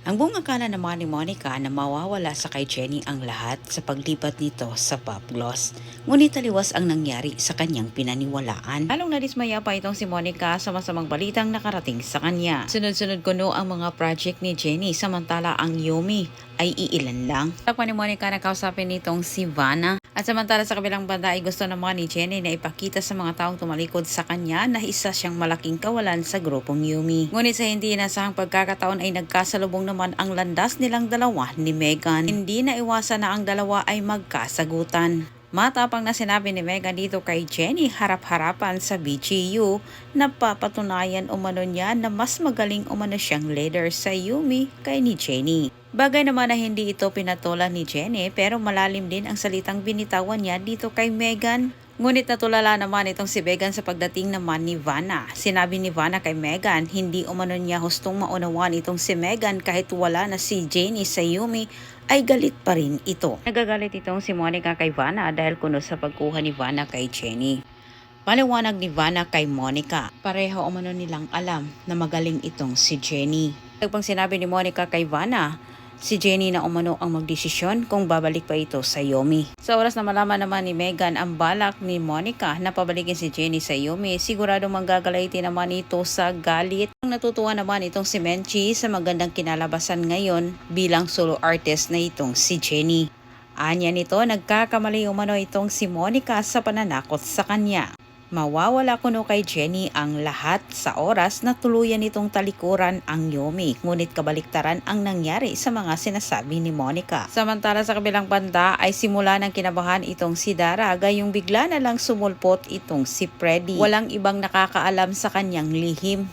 Ang buong akala naman ni Monica na mawawala sa kay Jenny ang lahat sa paglipat nito sa pop gloss. Ngunit taliwas ang nangyari sa kanyang pinaniwalaan. Lalong nadismaya pa itong si Monica sa masamang balitang nakarating sa kanya. Sunod-sunod kuno ang mga project ni Jenny samantala ang Yumi ay iilan lang. Tapos ni Monica na kausapin nitong si Vanna. At samantala sa kabilang banda ay gusto naman ni Jenny na ipakita sa mga taong tumalikod sa kanya na isa siyang malaking kawalan sa grupong Yumi. Ngunit sa hindi inasahang pagkakataon ay nagkasalubong naman ang landas nilang dalawa ni Megan. Hindi na iwasan na ang dalawa ay magkasagutan. Matapang na sinabi ni Megan dito kay Jenny harap-harapan sa BGU na papatunayan umano niya na mas magaling umano siyang leader sa Yumi kay ni Jenny. Bagay naman na hindi ito pinatulan ni Jenny pero malalim din ang salitang binitawan niya dito kay Megan. Ngunit natulala naman itong si Megan sa pagdating naman ni Vanna. Sinabi ni Vanna kay Megan, hindi umano niya hustong maunawan itong si Megan kahit wala na si Jenny sa Yumi ay galit pa rin ito. Nagagalit itong si Monica kay Vanna dahil kuno sa pagkuha ni Vanna kay Jenny. Paliwanag ni Vanna kay Monica, pareho umano nilang alam na magaling itong si Jenny. Pag sinabi ni Monica kay Vanna, si Jenny na umano ang magdesisyon kung babalik pa ito sa Yumi. Sa oras na malaman naman ni Megan ang balak ni Monica na pabalikin si Jenny sa Yumi, sigurado manggagalayti naman ito sa galit. Ang natutuwa naman itong si Menchi sa magandang kinalabasan ngayon bilang solo artist na itong si Jenny. Anya nito, nagkakamali umano itong si Monica sa pananakot sa kanya. Mawawala kuno kay Jenny ang lahat sa oras na tuluyan nitong talikuran ang Yumi. Ngunit kabaliktaran ang nangyari sa mga sinasabi ni Monica. Samantala sa kabilang banda ay simula ng kinabahan itong si Dara gayong bigla na lang sumulpot itong si Freddy. Walang ibang nakakaalam sa kanyang lihim.